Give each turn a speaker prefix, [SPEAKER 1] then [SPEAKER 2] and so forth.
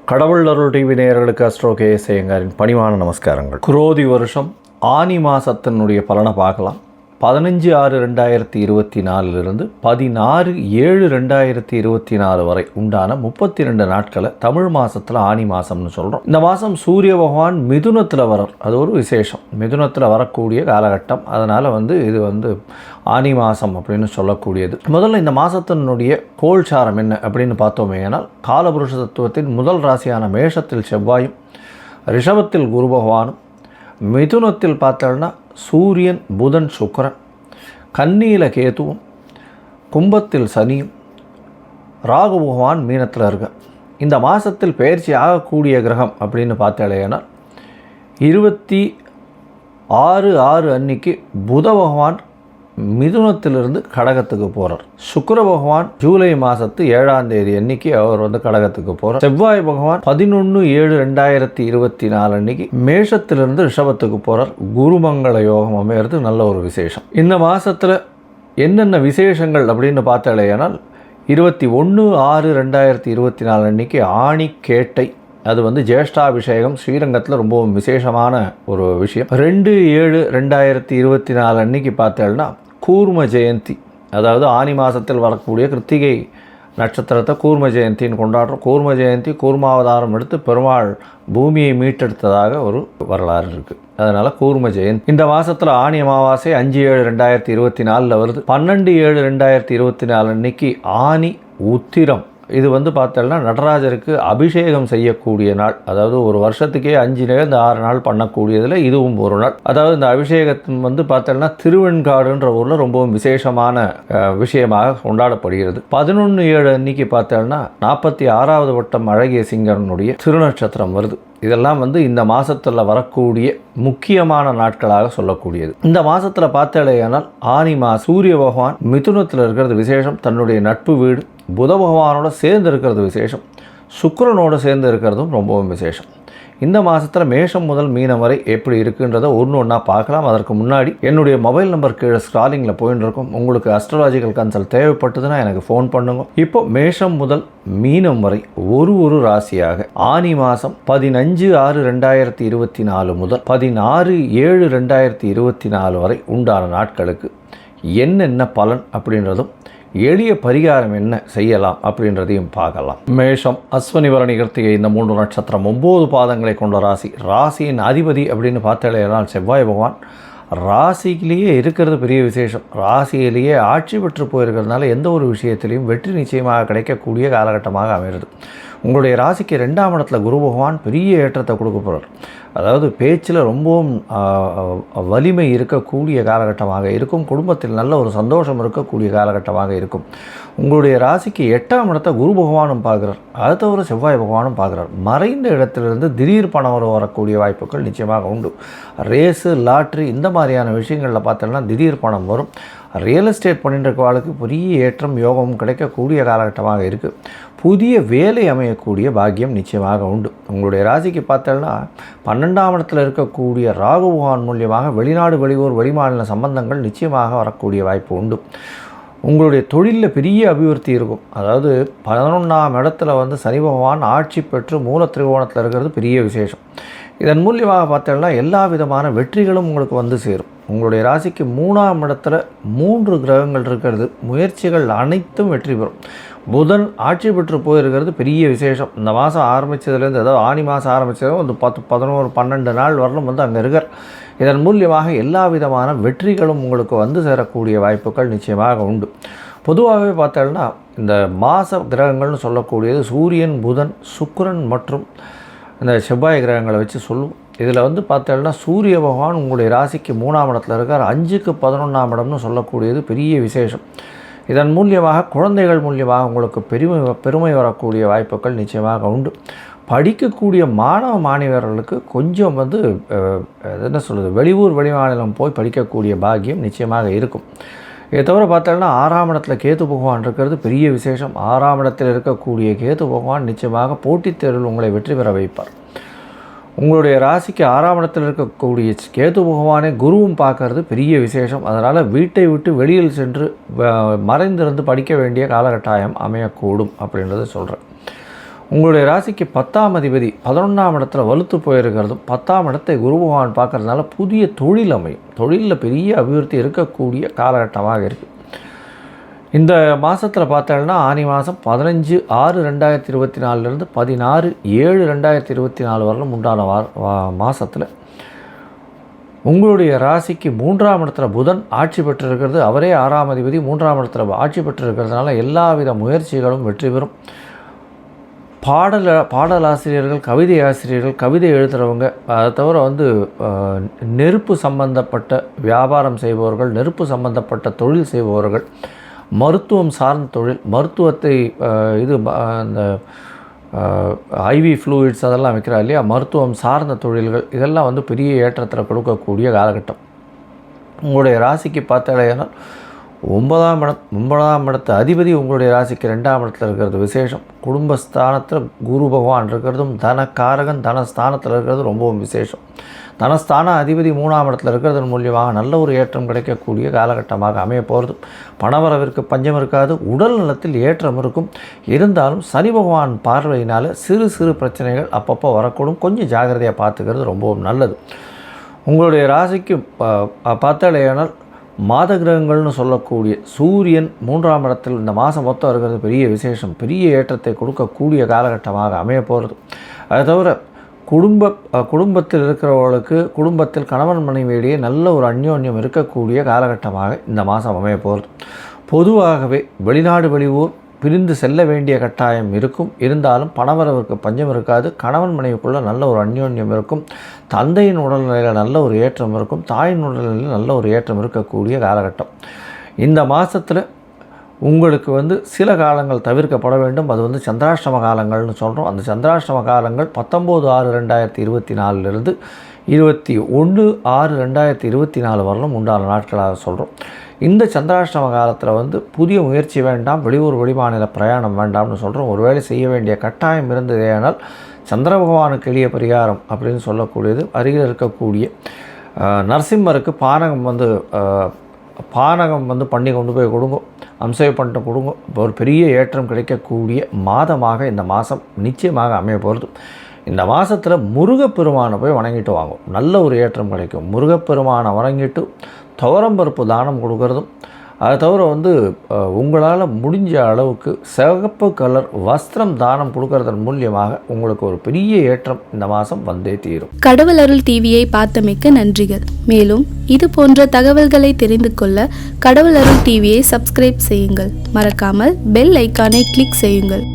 [SPEAKER 1] கடவுள் அருள் டிவி நேயர்களுக்கு astro KS ஐயங்காரின் பணிவான நமஸ்காரங்கள். குரோதி வருஷம் ஆனி மாதத்தினுடைய பலனை பார்க்கலாம். 15/6/2024 16/7/2024 வரை உண்டான 32 நாட்களை தமிழ் மாதத்தில் ஆனி மாதம்னு சொல்கிறோம். இந்த மாதம் சூரிய பகவான் மிதுனத்தில் வரார். அது ஒரு விசேஷம். மிதுனத்தில் வரக்கூடிய காலகட்டம். அதனால் இது ஆனி மாதம் அப்படின்னு சொல்லக்கூடியது. முதல்ல இந்த மாதத்தினுடைய கோல்சாரம் என்ன அப்படின்னு பார்த்தோமே, ஆனால் காலபுருஷ தத்துவத்தின் முதல் ராசியான மேஷத்தில் செவ்வாயும், ரிஷபத்தில் குரு பகவானும், மிதுனத்தில் பார்த்தோம்னா சூரியன் புதன் சுக்கிரன், கன்னியில் கேதுவும், கும்பத்தில் சனியும், ராகு பகவான் மீனத்தில் இருக்க. இந்த மாதத்தில் பயிற்சி ஆகக்கூடிய கிரகம் அப்படின்னு பார்த்தாலேனா 26/6 அன்னைக்கு புத பகவான் மிதுனத்திலிருந்து கடகத்துக்கு போகிறார். சுக்கிர பகவான் ஜூலை மாதத்து 7ஆம் தேதி அன்னைக்கு அவர் கடகத்துக்கு போகிறார். செவ்வாய் பகவான் 11/7/2024 அன்னைக்கு மேஷத்திலிருந்து ரிஷபத்துக்கு போகிறார். குருமங்கள யோகம் அமைகிறது. நல்ல ஒரு விசேஷம். இந்த மாதத்தில் என்னென்ன விசேஷங்கள் அப்படின்னு பார்த்தாலேனால் 21/6/2024 அன்னைக்கு ஆணி கேட்டை, அது ஜேஷ்டாபிஷேகம் ஸ்ரீரங்கத்தில் ரொம்பவும் விசேஷமான ஒரு விஷயம். 2/7/2024 அன்னைக்கு பார்த்தேன்னா கூர்ம ஜெயந்தி, அதாவது ஆனி மாதத்தில் வரக்கூடிய கிருத்திகை நட்சத்திரத்தை கூர்ம ஜெயந்தின்னு கொண்டாடுறோம். கூர்ம ஜெயந்தி கூர்மாவதாரம் எடுத்து பெருமாள் பூமியை மீட்டெடுத்ததாக ஒரு வரலாறு இருக்குது. அதனால் கூர்ம ஜெயந்தி. இந்த மாதத்தில் ஆனி அமாவாசை 5/7/2024 வருது. 12/7/2024 அன்னைக்கு ஆனி உத்திரம். இது பார்த்தோம்னா நடராஜருக்கு அபிஷேகம் செய்யக்கூடிய நாள். அதாவது ஒரு வருஷத்துக்கே 5 நாள் பண்ணக்கூடியதில் இதுவும் ஒரு நாள். அதாவது இந்த அபிஷேகத்தின் பார்த்தோம்னா திருவெண்காடுன்ற ஊரில் ரொம்பவும் விசேஷமான விஷயமாக கொண்டாடப்படுகிறது. 11/7 அன்னைக்கு பார்த்தோம்னா 46வது வட்டம் அழகிய சிங்கரனுடைய திருநட்சத்திரம் வருது. இதெல்லாம் இந்த மாதத்தில் வரக்கூடிய முக்கியமான நாட்களாக சொல்லக்கூடியது. இந்த மாதத்தில் பார்த்தாலேயானால் ஆனி சூரிய பகவான் மிதுனத்தில் இருக்கிறது விசேஷம். தன்னுடைய நட்பு வீடு புத பகவானோட சேர்ந்து இருக்கிறது விசேஷம். சுக்கிரனோடு சேர்ந்து இருக்கிறதும் ரொம்பவும் விசேஷம். இந்த மாதத்தில் மேஷம் முதல் மீனம் வரை எப்படி இருக்குன்றதை ஒன்றா பார்க்கலாம். அதற்கு முன்னாடி என்னுடைய மொபைல் நம்பர் கீழே ஸ்க்ராலிங்கில் போயின்னு இருக்கும். உங்களுக்கு அஸ்ட்ராலாஜிக்கல் கன்சல்ட் தேவைப்பட்டதுன்னா எனக்கு ஃபோன் பண்ணுங்க. இப்போ மேஷம் முதல் மீனம் வரை ஒரு ராசியாக ஆனி மாதம் 15/6/2024 முதல் 16/7/2024 வரை உண்டான நாட்களுக்கு என்னென்ன பலன் அப்படின்றதும் எளிய பரிகாரம் என்ன செய்யலாம் அப்படின்றதையும் பார்க்கலாம். மேஷம், அஸ்வினி பரணி கிருத்திகை இந்த 3 நட்சத்திரம் 9 பாதங்களை கொண்ட ராசி. ராசியின் அதிபதி அப்படின்னு பார்த்தாலேனால் செவ்வாய் பகவான் ராசியிலேயே இருக்கிறது பெரிய விசேஷம். ராசியிலேயே ஆட்சி பெற்று போயிருக்கிறதுனால எந்த ஒரு விஷயத்திலையும் வெற்றி நிச்சயமாக கிடைக்கக்கூடிய காலகட்டமாக அமைகிறது. உங்களுடைய ராசிக்கு 2ஆம் இடத்துல குரு பகவான் பெரிய ஏற்றத்தை கொடுக்க போகிறார். அதாவது பேச்சில் ரொம்பவும் வலிமை இருக்கக்கூடிய காலகட்டமாக இருக்கும். குடும்பத்தில் நல்ல ஒரு சந்தோஷம் இருக்கக்கூடிய காலகட்டமாக இருக்கும். உங்களுடைய ராசிக்கு 8ஆம் இடத்தை குரு பகவானும் பார்க்குறார். அதை தவிர செவ்வாய் பகவானும் பார்க்குறார். மறைந்த இடத்திலிருந்து திடீர் பணம் வரக்கூடிய வாய்ப்புகள் நிச்சயமாக உண்டு. ரேஸு, லாட்ரி இந்த மாதிரியான விஷயங்களில் பார்த்தோம்னா திடீர் பணம் வரும். ரியல் எஸ்டேட் பண்ணிட்டு இருக்கவாளுக்கு பெரிய ஏற்றம் யோகமும் கிடைக்கக்கூடிய காலகட்டமாக இருக்குது. புதிய வேலை அமையக்கூடிய பாக்கியம் நிச்சயமாக உண்டு. உங்களுடைய ராசிக்கு பார்த்தோம்னா 12ஆம் இடத்தில் இருக்கக்கூடிய ராகு பகவான் மூலியமாக வெளிநாடு, வெளியூர், வெளிமாநில சம்பந்தங்கள் நிச்சயமாக வரக்கூடிய வாய்ப்பு உண்டு. உங்களுடைய தொழிலில் பெரிய அபிவிருத்தி இருக்கும். அதாவது 11ஆம் இடத்துல சனி பகவான் ஆட்சி பெற்று மூல திரிகோணத்தில் இருக்கிறது பெரிய விசேஷம். இதன் மூலியமாக பார்த்தோம்னா எல்லா விதமான வெற்றிகளும் உங்களுக்கு சேரும். உங்களுடைய ராசிக்கு 3ஆம் இடத்துல 3 கிரகங்கள் இருக்கிறது. முயற்சிகள் அனைத்தும் வெற்றி பெறும். புதன் ஆட்சி பெற்று போயிருக்கிறது பெரிய விசேஷம். இந்த மாதம் ஆரம்பித்ததுலேருந்து, அதாவது ஆனி மாதம் ஆரம்பித்ததும் 10, 11, 12 நாள் வரலும் அங்கே இருக்கார். இதன் மூலியமாக எல்லா விதமான வெற்றிகளும் உங்களுக்கு சேரக்கூடிய வாய்ப்புகள் நிச்சயமாக உண்டு. பொதுவாகவே பார்த்தோம்னா இந்த மாத கிரகங்கள்னு சொல்லக்கூடியது சூரியன், புதன், சுக்கிரன் மற்றும் இந்த செவ்வாய் கிரகங்களை வச்சு சொல்லுவோம். இதில் பார்த்தோம்னா சூரிய பகவான் உங்களுடைய ராசிக்கு 3ஆம் இடத்துல இருக்கார். 5க்கு 11ஆம் இடம்னு சொல்லக்கூடியது பெரிய விசேஷம். இதன் மூலியமாக குழந்தைகள் மூலியமாக உங்களுக்கு பெருமை வரக்கூடிய வாய்ப்புகள் நிச்சயமாக உண்டு. படிக்கக்கூடிய மாணவ மாணவர்களுக்கு கொஞ்சம் என்ன சொல்கிறது, வெளியூர் வெளிமாநிலம் போய் படிக்கக்கூடிய பாக்கியம் நிச்சயமாக இருக்கும். இதை தவிர பார்த்தோம்னா 6ஆம் இடத்துல கேது பகவான் இருக்கிறது பெரிய விசேஷம். 6ஆம் இடத்தில் இருக்கக்கூடிய கேது பகவான் நிச்சயமாக போட்டித் தேர்வில் உங்களை வெற்றி பெற வைப்பார். உங்களுடைய ராசிக்கு 6ஆம் இடத்தில் இருக்கக்கூடிய கேது பகவானை குருவும் பார்க்கறது பெரிய விசேஷம். அதனால் வீட்டை விட்டு வெளியில் சென்று மறைந்திருந்து படிக்க வேண்டிய காலகட்டாயம் அமையக்கூடும் அப்படின்றத சொல்கிறேன். உங்களுடைய ராசிக்கு 10ஆம் அதிபதி 11ஆம் இடத்துல வலுத்து போயிருக்கிறதும் 10ஆம் இடத்தை குரு பகவான் பார்க்கறதுனால புதிய தொழில் அமையும். தொழிலில் பெரிய அபிவிருத்தி இருக்கக்கூடிய காலகட்டமாக இருக்குது. இந்த மாதத்தில் பார்த்தோம்னா ஆனி மாதம் 15/6/2024 16/7/2024 வரலும் உண்டான மாதத்தில் உங்களுடைய ராசிக்கு 3ஆம் இடத்துல புதன் ஆட்சி பெற்றிருக்கிறது. அவரே 6ஆம் அதிபதி 3ஆம் இடத்துல ஆட்சி பெற்றிருக்கிறதுனால எல்லாவித முயற்சிகளும் வெற்றி பெறும். பாடலாசிரியர்கள், கவிதை ஆசிரியர்கள், கவிதை எழுதுகிறவங்க, அதை தவிர நெருப்பு சம்பந்தப்பட்ட வியாபாரம் செய்பவர்கள், நெருப்பு சம்பந்தப்பட்ட தொழில் செய்பவர்கள், மருத்துவம் சார்ந்த தொழில், மருத்துவத்தை அந்த ஐவி ஃப்ளூயிட்ஸ் அதெல்லாம் வைக்கிறா இல்லையா, மருத்துவம் சார்ந்த தொழில்கள், இதெல்லாம் பெரிய ஏற்றத்தில் கொடுக்கக்கூடிய காலகட்டம். உங்களுடைய ராசிக்கு பார்த்தாலேனால் 9ஆம் இடத்து அதிபதி உங்களுடைய ராசிக்கு 2ஆம் இடத்துல இருக்கிறது விசேஷம். குடும்பஸ்தானத்தில் குரு பகவான் இருக்கிறதும் தனக்காரகன் தனஸ்தானத்தில் இருக்கிறது ரொம்பவும் விசேஷம். தனஸ்தான அதிபதி 3ஆம் இடத்துல இருக்கிறதன் மூலியமாக நல்ல ஒரு ஏற்றம் கிடைக்கக்கூடிய காலகட்டமாக அமைய போகிறது. பணவரவிற்கு பஞ்சம் இருக்காது. உடல் நலத்தில் ஏற்றம் இருக்கும். இருந்தாலும் சனி பகவான் பார்வையினால் சிறு சிறு பிரச்சனைகள் அப்பப்போ வரக்கூடும். கொஞ்சம் ஜாகிரதையாக பார்த்துக்கிறது ரொம்பவும் நல்லது. உங்களுடைய ராசிக்கு பார்த்தாலேயானால் மாத கிரகங்கள்னு சொல்லக்கூடிய சூரியன் 3ஆம் இடத்தில் இந்த மாதம் மொத்தம் இருக்கிறது பெரிய விசேஷம். பெரிய ஏற்றத்தை கொடுக்கக்கூடிய காலகட்டமாக அமைய போகிறது. அதை தவிர குடும்பத்தில் இருக்கிறவர்களுக்கு குடும்பத்தில் கணவன் மனைவியிடையே நல்ல ஒரு அந்யோன்யம் இருக்கக்கூடிய காலகட்டமாக இந்த மாதம் அமைய போகிறது. பொதுவாகவே வெளிநாடு வெளியூர் பிரிந்து செல்ல வேண்டிய கட்டாயம் இருக்கும். இருந்தாலும் பணவரவுக்கு பஞ்சம் இருக்காது. கணவன் மனைவிக்குள்ளே நல்ல ஒரு அந்யோன்யம் இருக்கும். தந்தையின் உடல்நிலையில் நல்ல ஒரு ஏற்றம் இருக்கும். தாயின் உடல்நிலையில் நல்ல ஒரு ஏற்றம் இருக்கக்கூடிய காலகட்டம். இந்த மாதத்தில் உங்களுக்கு சில காலங்கள் தவிர்க்கப்பட வேண்டும். அது சந்திராஷ்டம காலங்கள்னு சொல்கிறோம். அந்த சந்திராஷ்டம காலங்கள் 19/6/2024 21/6/2024 வரலும் உண்டான நாட்களாக சொல்கிறோம். இந்த சந்திராஷ்டம காலத்தில் புதிய முயற்சி வேண்டாம், வெளியூர் வெளிமாநில பிரயாணம் வேண்டாம்னு சொல்கிறோம். ஒருவேளை செய்ய வேண்டிய கட்டாயம் இருந்ததேனால் சந்திர பகவானுக்கு எளிய பரிகாரம் அப்படின்னு சொல்லக்கூடியது அருகில் இருக்கக்கூடிய நரசிம்மருக்கு பானகம் பண்ணி கொண்டு போய் கொடுங்க, அம்சம் பண்ணிட்டு கொடுங்க. ஒரு பெரிய ஏற்றம் கிடைக்கக்கூடிய மாதமாக இந்த மாதம் நிச்சயமாக அமைய போகிறது. இந்த மாதத்தில் முருகப்பெருமானை போய் வணங்கிட்டு வாங்கும், நல்ல ஒரு ஏற்றம் கிடைக்கும். முருகப்பெருமானை வணங்கிட்டு துவரம்பருப்பு தானம் கொடுக்கறதும், அதை தவிர உங்களால் முடிஞ்ச அளவுக்கு சிவப்பு கலர் வஸ்திரம் தானம் கொடுக்கறதன் மூலியமாக உங்களுக்கு ஒரு பெரிய ஏற்றம் இந்த மாதம் வந்தே தீரும்.
[SPEAKER 2] கடவுள் அருள் டிவியை பார்த்தமைக்கு நன்றிகள். மேலும் இது போன்ற தகவல்களை தெரிந்து கொள்ள கடவுள் அருள் டிவியை சப்ஸ்கிரைப் செய்யுங்கள். மறக்காமல் பெல் ஐக்கானை கிளிக் செய்யுங்கள்.